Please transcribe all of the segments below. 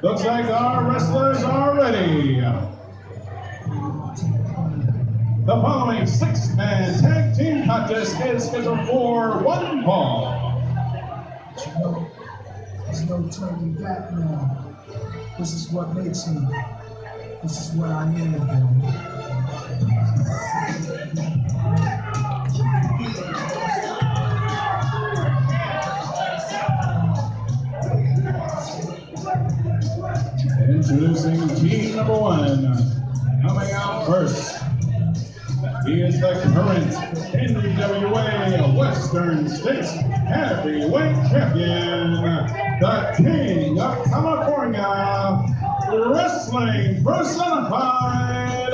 Looks like our wrestlers are ready. The following six-man tag team contest is scheduled for one fall. There's no turning back now. This is what makes me. This is what I am, baby. Introducing team number one. Coming out first. He is the current NWA Western States Heavyweight Champion, the King of California, Wrestling Personified,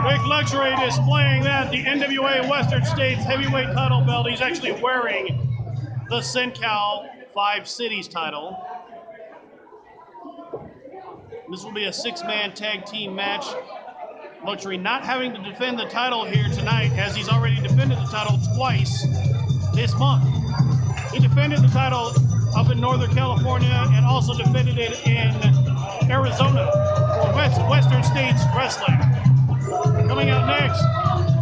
Rick Luxury displaying that the NWA Western States Heavyweight title belt. He's actually wearing the CenCal 5 Cities title. This will be a six-man tag team match. Luxury not having to defend the title here tonight, as he's already defended the title twice this month. He defended the title up in Northern California and also defended it in Arizona for Western States Wrestling. Coming out next.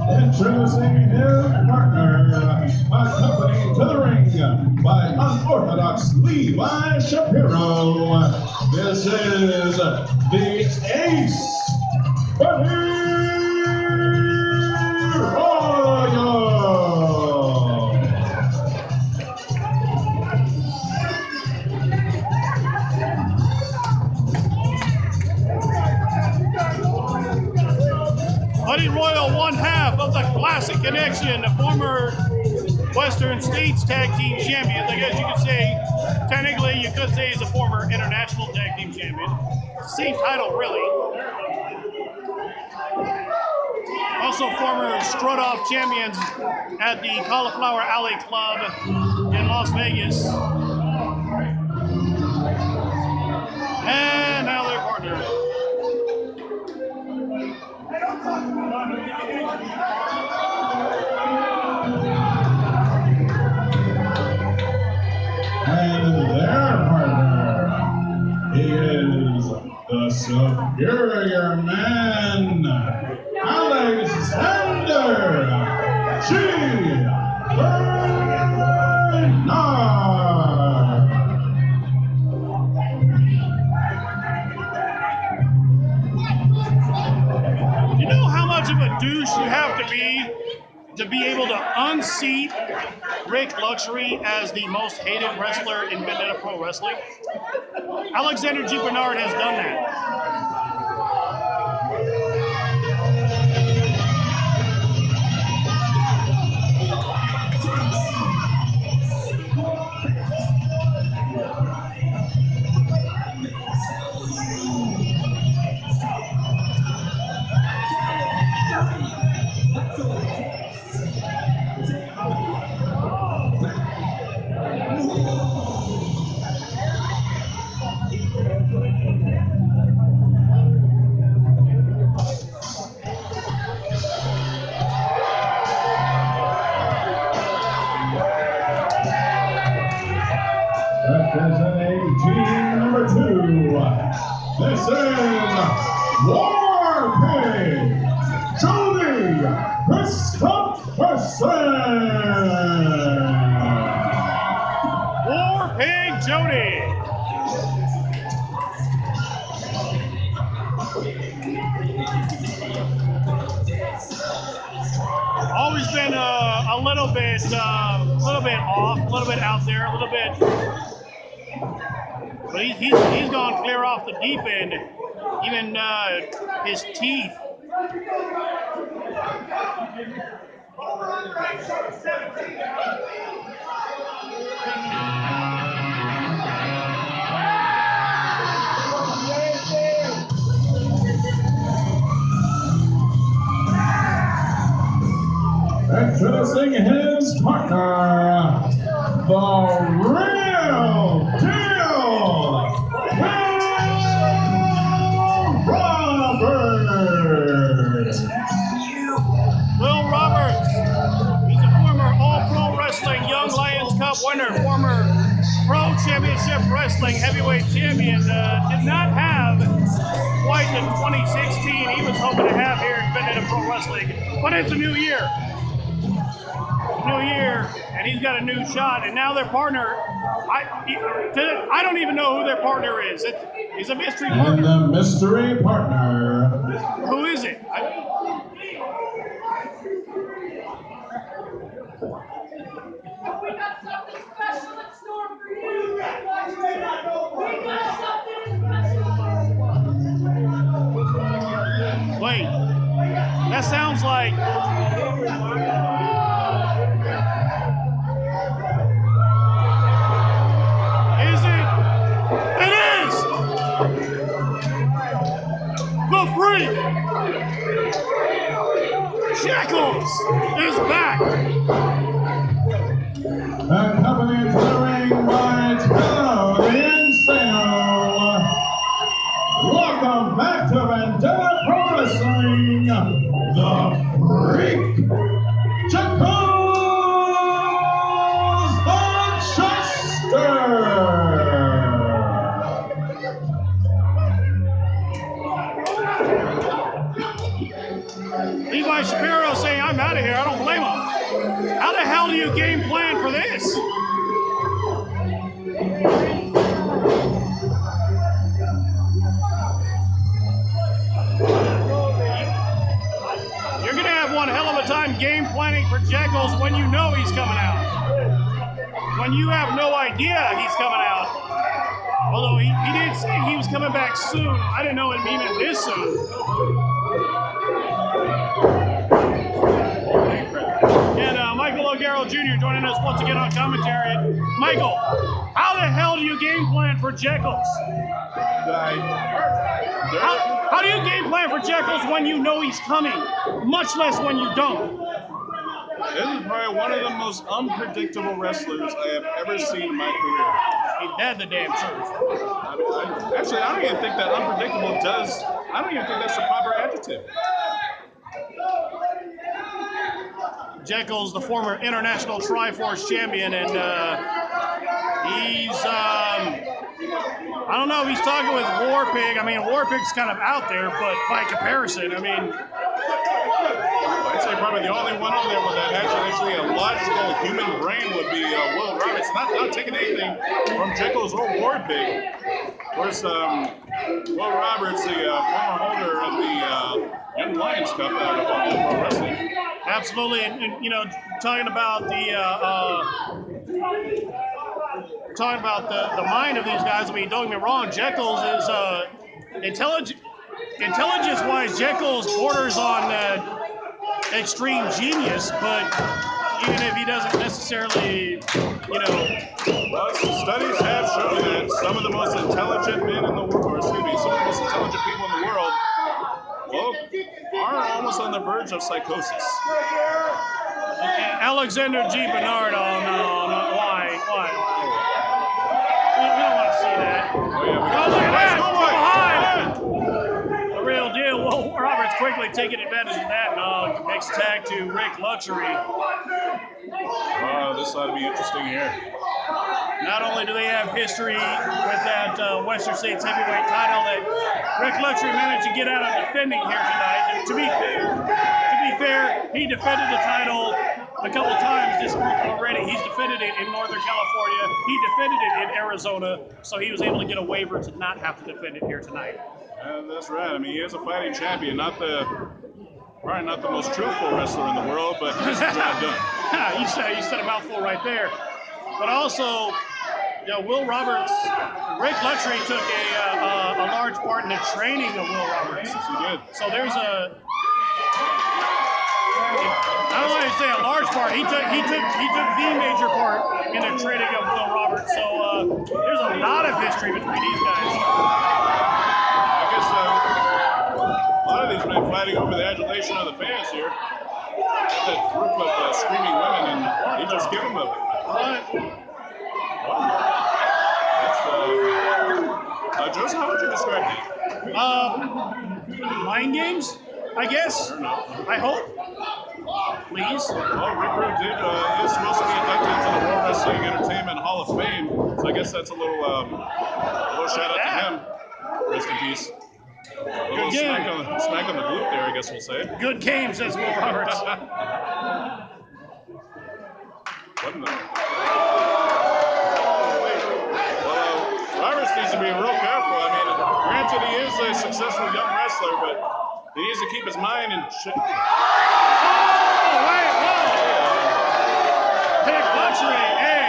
Introducing his partner, accompanied to the ring by unorthodox Levi Shapiro. This is the Ace, Buddy Royal. Buddy Royal, one half of the Classic Connection, a former Western States Tag Team Champion. I guess you could say, technically, you could say he's a former International Tag Team Champion. Same title, really. Also former Strut-Off Champions at the Cauliflower Alley Club in Las Vegas. And now their partner. And their partner, he is the Superior Man, Alexander G. Bernard. You know how much of a douche you have to be able to unseat Rick Luxury as the most hated wrestler in Vendetta Pro Wrestling? Alexander G. Bernard has done that. Representing team number two, this is Warpig Jody Christopherson. Warpig Jody. Always been a little bit off, a little bit out there, a little bit. But he's gone clear off the deep end. Even his teeth. Introducing his partner, the real deal, Will Roberts. He's a former All-Pro Cup winner, former Pro Championship Wrestling heavyweight champion, did not have quite the 2016 he was hoping to have here in Vendetta Pro Wrestling. But it's a new year. New year, and he's got a new shot, and now their partner, I don't even know who their partner is. He's a mystery partner. And the mystery partner. Who is it? We got something special in store for you. We got something special. Wait, that sounds like... Is it? It is! The Freak! Jekyll's is back! Accompanied to the ring by Tello the Insano. Welcome back to Vendetta Pro Wrestling, the Freak, Jekyll's the Chester. Levi Shapiro saying, I'm out of here. I don't blame him. How the hell do you game plan for this? You're going to have one hell of a time game planning for Jekyll's when you know he's coming out. When you have no idea he's coming out. Although he did say he was coming back soon. I didn't know it meant this soon. And Michael O'Garrow Jr. joining us once again on commentary. Michael, how the hell do you game plan for Jekyll's? How do you game plan for Jekyll's when you know he's coming, much less when you don't? This is probably one of the most unpredictable wrestlers I have ever seen in my career. Ain't that the damn truth? Actually, I don't even think that unpredictable does. I don't even think that's the proper adjective. Jekyll's the former international Triforce champion, and he's, I don't know if he's talking with Warpig. I mean, Warpig's kind of out there, but by comparison, I mean... I'd say probably the only one on there with that actually a logical human brain would be Will Roberts. Not taking anything from Jekyll's or Warpig. Of course, Will Roberts, the former holder of the Young Lions Cup out of All Pro Wrestling. Absolutely, and you know, talking about the mind of these guys. I mean, don't get me wrong, Jekyll's is intelligence-wise, Jekyll's borders on extreme genius, but even if he doesn't necessarily, you know. Well, studies have shown that some of the most intelligent men in the world, or excuse me, some of the most intelligent people in the world, well, are almost on the verge of psychosis. Alexander G. Bernard, oh no, why? We don't want to see that. Oh, yeah, Oh, look at that! From behind! The real deal. Will Roberts quickly taking advantage of that. Next tag to Rick Luxury. Oh, this ought to be interesting here. Not only do they have history with that Western States heavyweight title that Rick Luxury managed to get out of defending here tonight. And to be fair, he defended the title a couple times this week already. He's defended it in Northern California. He defended it in Arizona, so he was able to get a waiver to not have to defend it here tonight. That's right. I mean, he is a fighting champion, probably not the most truthful wrestler in the world, but gets the job done. you said a mouthful right there. But also, you know, Will Roberts, Rick Luxury took a large part in the training of Will Roberts. Yes, he did. So there's I don't want to say a large part. He took the major part in the training of Will Roberts. So there's a lot of history between these guys. I guess a lot of these men fighting over the adulation of the fans here. That group of screaming women, and they just give them a. Joseph, how would you describe that? Mind games, I guess. Fair enough. I hope. Please. Well, Rick Rude is supposed to be inducted into the World Wrestling Entertainment Hall of Fame. So I guess that's a little shout out to him. Rest in peace. A little smack on the glute there, I guess we'll say. Good game, says Will Roberts. What in the... Roberts needs to be real careful. I mean, granted, he is a successful young wrestler, but he needs to keep his mind in check. Oh, wait, whoa! Pick luxury, hey!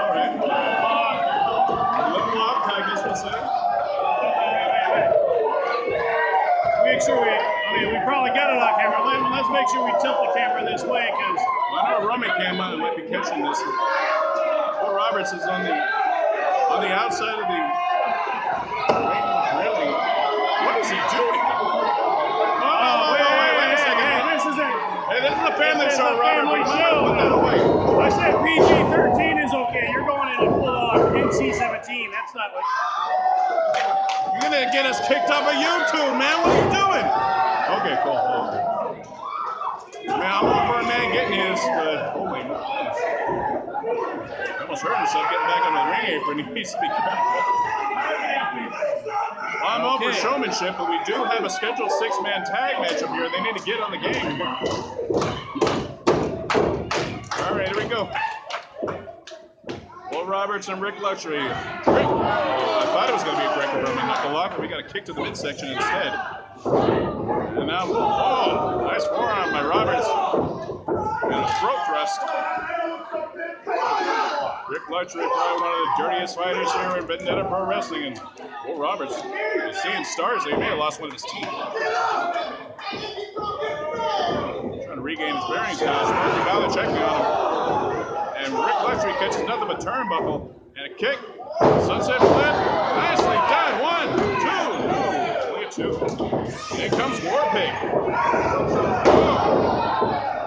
All right. Level up, I guess we'll say. Make sure we probably got it on camera. Let's make sure we tilt the camera this way, because I know Rummy came out and might be catching this. Will Roberts is on the outside of the ring. Really? What is he doing? Oh, wait a second. Hey, this is it. Hey, this is a family show, Robert. Family We might show. put that away. I said PG-13 is okay. You're going into full-on NC-17. That's not what... You're gonna get us kicked off of YouTube, man. What are you doing? Okay, cool. Man, I'm all for a man getting his, but holy goodness. I almost hurt himself getting back on the ring apron. He needs to be careful. Well, I'm all for showmanship, but we do have a scheduled 6-man tag match up here. They need to get on the game. All right, here we go. Will Roberts and Rick Luxury. I thought it was going to be a greco-roman knuckle lock, but we got a kick to the midsection instead. And now, oh, nice forearm by Roberts. And a throat thrust. Rick Luxury, probably one of the dirtiest fighters here in Vendetta Pro Wrestling. And Will Roberts is seeing stars. He may have lost one of his teeth. Trying to regain his bearings now. Sparky Balor checking on him. And Rick Luxury catches nothing but turnbuckle. And a kick. Sunset flip. Nicely done. 1, 2. No, only a 2. In comes Warpig.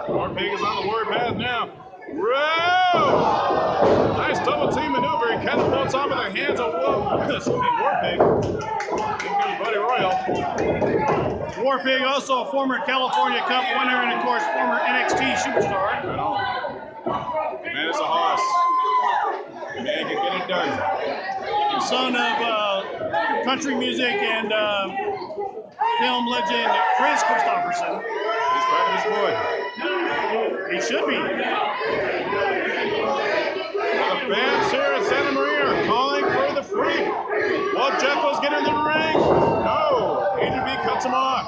Warpig is on the warpath now. Whoa! Nice double team maneuver. He catapults off of the hands of Warpig. Here comes Buddy Royal. Warpig, also a former California Cup winner and, of course, former NXT superstar. Right on. Man, it's a hoss. Man can get it done. Son of country music and film legend Chris Christopherson. He's proud of his boy. He should be. Well, the fans here at Santa Maria are calling for the freak. Will Jekyll's get into the ring? No. Adrian B cuts him off.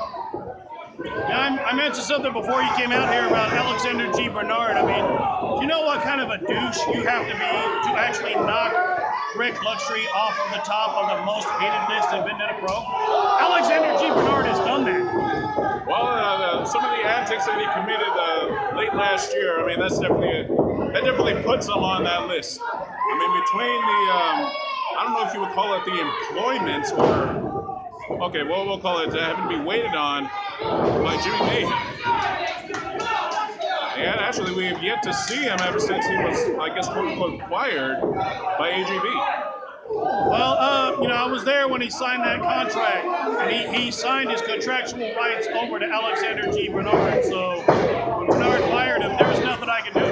Yeah, I mentioned something before you came out here about Alexander G. Bernard. I mean, do you know what kind of a douche you have to be to actually knock Rick Luxury off of the top of the most hated list in Vendetta Pro? Alexander G. Bernard has done that. Well, some of the antics that he committed late last year, I mean, that definitely puts him on that list. I mean, between the, I don't know if you would call it the employment or, okay, well, we'll call it having to be waited on by Jimmy Mayhem. And actually, we have yet to see him ever since he was, I guess, quote-unquote, acquired by AGB. Well, I was there when he signed that contract, and he signed his contractual rights over to Alexander G. Bernard. So when Bernard fired him, there was nothing I could do.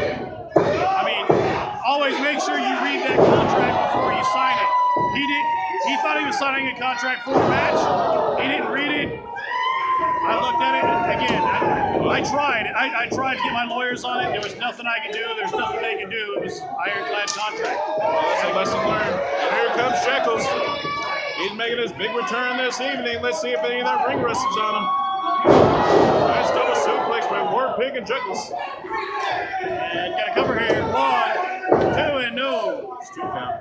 I mean, always make sure you read that contract before you sign it. He thought he was signing a contract for a match. He didn't read it. I looked at it again. I tried. I tried to get my lawyers on it. There was nothing I could do. There's nothing they could do. It was ironclad contract. Well, that's a lesson learned. And here comes Shekels. He's making his big return this evening. Let's see if any of that ring rust is on him. Nice double suplex by Warpig and Shekels. And got a cover here. 1, 2, and no. It's 2 count.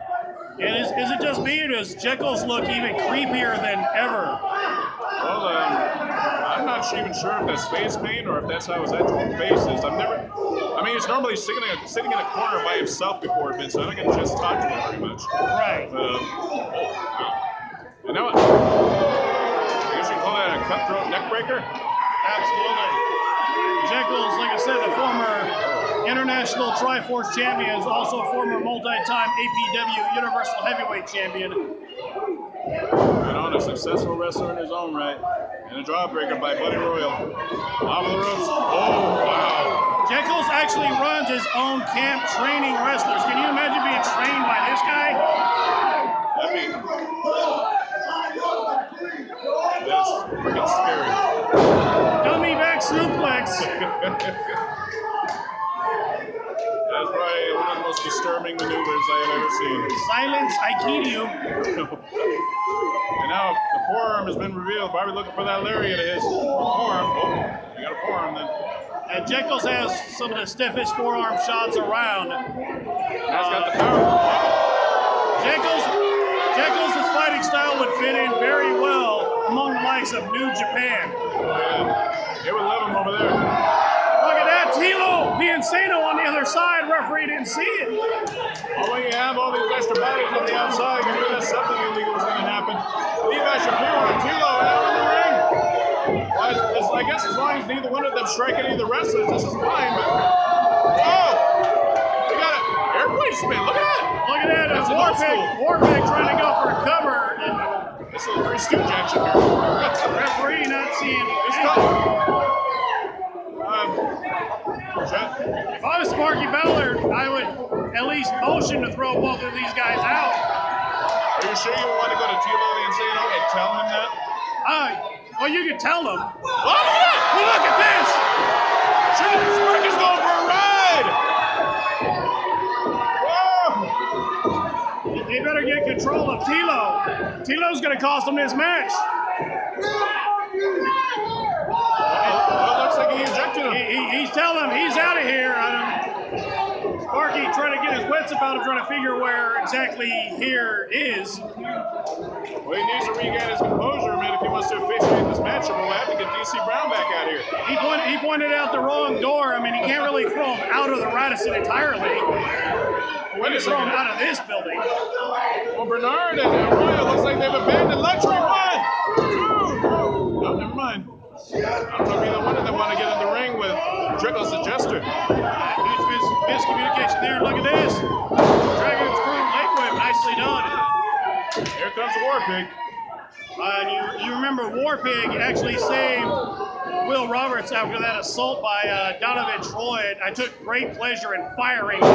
And is it just me, or does Jekyll's look even creepier than ever? Well, I'm not even sure if that's face paint or if that's how his actual face is. I mean, he's normally sitting in a corner by himself before Vince, so I don't get a chance to talk to him very much. Right. But, and now, I guess you can call that a cutthroat neck breaker? Absolutely. Jekyll's, like I said, the former International Triforce champion, is also a former multi-time APW Universal Heavyweight champion. And on a successful wrestler in his own right. And a jawbreaker by Buddy Royal. Off of the ropes. Oh, wow. Jekyll's actually actually runs his own camp training wrestlers. Can you imagine being trained by this guy? That's freaking scary. Dummy back suplex. That's probably one of the most disturbing maneuvers I have ever seen. Silence Aikido. And now the forearm has been revealed. Bobby looking for that lariat of his forearm. Oh, you got a forearm then. And Jekyll's has some of the stiffest forearm shots around. That's got the power. Jekyll's fighting style would fit in very well among the likes of New Japan. Yeah, they would love him over there. Look at that, Tilo, the Insano on the other side. Referee didn't see it. Oh, when you have all these extra bodies on the outside, you knew that something illegal was going to happen. Levi Shapiro and Tilo out in the ring. Well, I guess as long as neither one of them strike any of the wrestlers, this is fine. But oh, we got an airplane spin. Look at that. Look at that. That's Warpig trying to go for a cover. This is a Three Stooge action here. Referee not seeing it. It's If I was Sparky Ballard, I would at least motion to throw both of these guys out. Are you sure you want to go to Tilo the Insano and tell him that? Well, you can tell them. Oh, look at this! Sparky's going for a ride! Whoa! They better get control of Tilo. Tilo's going to cost them this match. Well, looks like he ejected him. He's telling him he's out of here. Sparky trying to get his wits about him, trying to figure where exactly here is. Well, he needs to regain his composure, man, if he wants to officiate this match. We'll have to get DC Brown back out here. He pointed out the wrong door. I mean, he can't really throw him out of the Radisson entirely. Wait a Throw him second. out of this building. Well, Bernard and Arroyo looks like they've abandoned luxury. 1, 2. No, never mind. I don't know if either one of them want to get in the ring with Jekyll's the Jester. Miscommunication there. Look at this. Dragon Screw leg whip. Nicely done. Here comes Warpig. You remember Warpig actually saved Will Roberts after that assault by Donovan Troy. I took great pleasure in firing. Good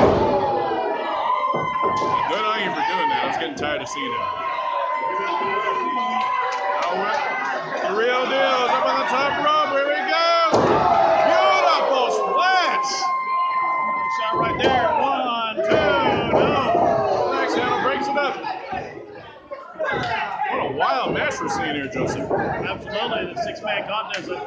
on you for doing that. I was getting tired of seeing it. The real deal is up on the top rope. Here we go. Beautiful splash. Shot right there. 1, 2, no. Next handle breaks it up. What a wild match we're seeing here, Joseph. Absolutely, the 6-man contest. With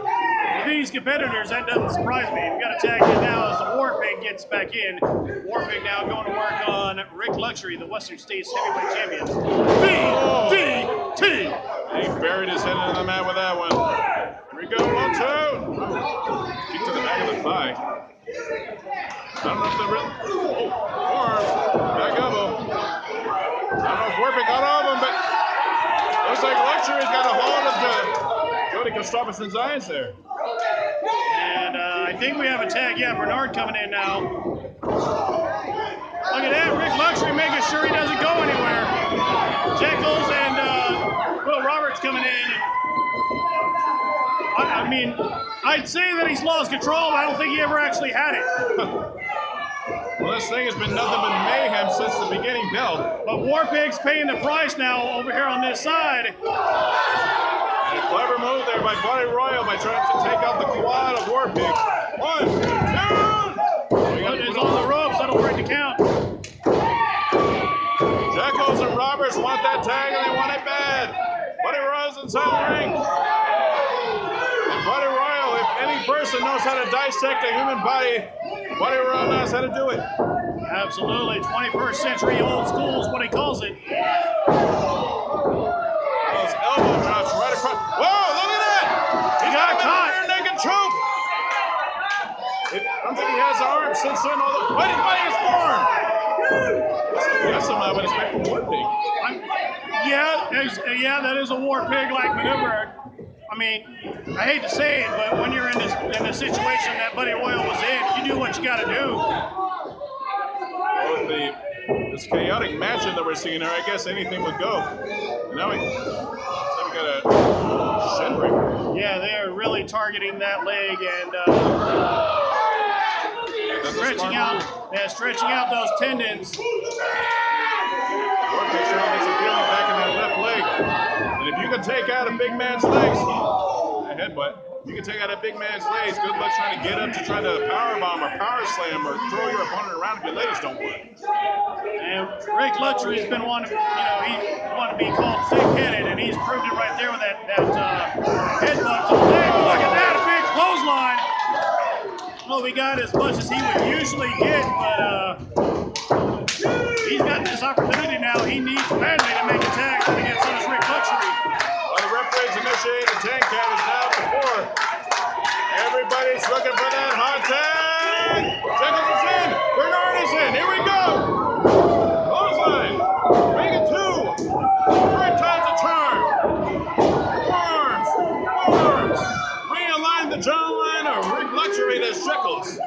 these competitors, that doesn't surprise me. We've got a tag in now as the Warpig gets back in. Warpig now going to work on Rick Luxury, the Western States Heavyweight Champion. VDT! And he buried his head into the mat with that one. Here we go, 1, 2. Kick to the back of the thigh. I don't know if the arms, back elbow. I don't know if Warpig got all of them, but looks like Luxury's got a hold of Jody Kostopoulos' eyes there. And I think we have a tag. Yeah, Bernard coming in now. Look at that, Rick Luxury making sure he doesn't go anywhere. Jekyll's and Will Roberts coming in. I mean, I'd say that he's lost control, but I don't think he ever actually had it. Well, this thing has been nothing but mayhem since the beginning, Bill. But Warpig's paying the price now over here on this side. And a clever move there by Buddy Royal by trying to take out the quad of Warpig. 1, 2. It's on the ropes. That'll break the count. Jekyll's and Roberts want that tag and they want it bad. Buddy Royal's inside the ring. And Buddy Royal, if any person knows how to dissect a human body, Buddy Royal knows how to do it. Absolutely. 21st century old school is what he calls it. Those elbow drops right across. Whoa, look at that! He got caught. Rear naked choke. I don't think he has the arm since then. Why did he his forearm? That's something I would expect from Warpig. Yeah, that is a Warpig-like maneuver. I mean, I hate to say it, but when you're in the situation that Buddy Royal was in, you do what you got to do. Well, with this chaotic matchup that we're seeing here, I guess anything would go. And now we got a shin breaker. Yeah, they are really targeting that leg, and the stretching out those tendons. Warpig showing gets a feeling back in that left leg. And if you can take out a big man's legs, a headbutt. You can take out a big man's legs. Good luck trying to get up to try to power bomb or power slam or throw your opponent around if your legs don't work. And Rick Luxury's been wanting, he wanted to be called thick-headed, and he's proved it right there with that headbutt to the leg. Look at that, a big clothesline. Well, we got as much as he would usually get, but he's got this opportunity now. He needs badly to make a tag against this Rick Luxury. Well, the referees initiated the tag count is now to 4. Everybody's looking for that hot tag. Jenkins is in. Bernard is in. Here we go. Clothesline. Make it 2. 3 times a charm. Forearms. Forearms. Realign the jawline of Rick Luxury to Shekels.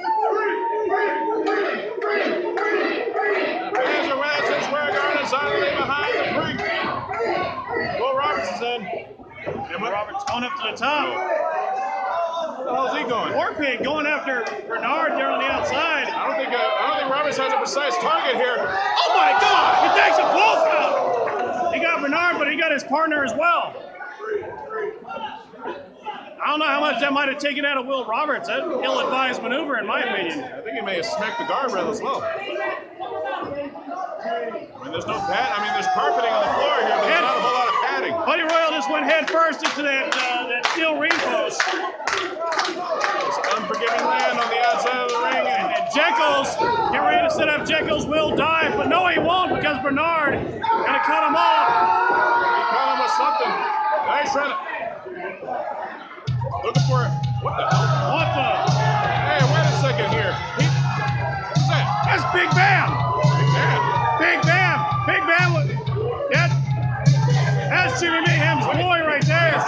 There's a Radisson square guard and silently behind the freak. Will Roberts is in. And Roberts going up to the top. Where the hell's he going? Warpig going after Bernard there on the outside. I don't think Roberts has a precise target here. Oh my God! He takes them both out. He got Bernard, but he got his partner as well. I don't know how much that might have taken out of Will Roberts. That's an ill-advised maneuver, in my opinion. I think he may have smacked the guardrail as well. I mean, there's no pad. I mean, there's carpeting on the floor here, but there's not a whole lot of padding. Buddy Royal just went head first into that steel ring post. It's unforgiving land on the outside of the ring. And Jekyll's get ready to set up. Jekyll's will dive, but no, he won't because Bernard gonna cut him off. He caught him with something. Nice run. Looking for it. What the hell? What the? Hey, wait a second here. What's that? That's Big Bam. Big man. Big Bam. Big Bam. That's Jimmy Mayhem's boy right there.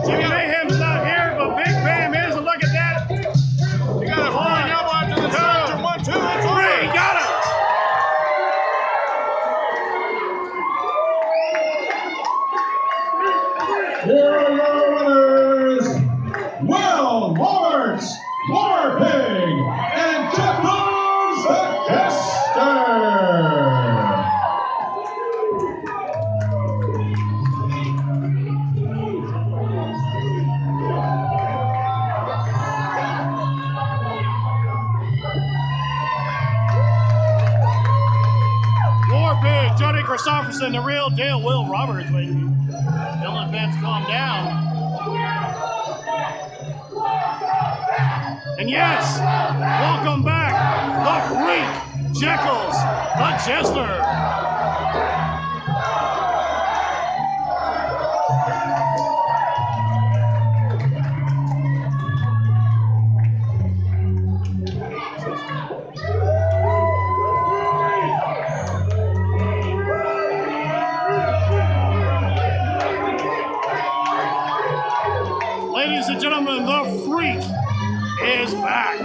Jimmy Mayhem's not here, but Big Bam is. And look at that. You got a flying elbow after the side. 1, 2, it's over. He got him. Here are your winners, Will Roberts, Warpig, and Jekyll's the Jester. Warpig, Johnny Christopherson, the real deal. Will Roberts, baby. Dylan Vance, calm down. And yes, welcome back, the Freak, Jekyll's the Jester. Ladies and gentlemen, the Freak is back.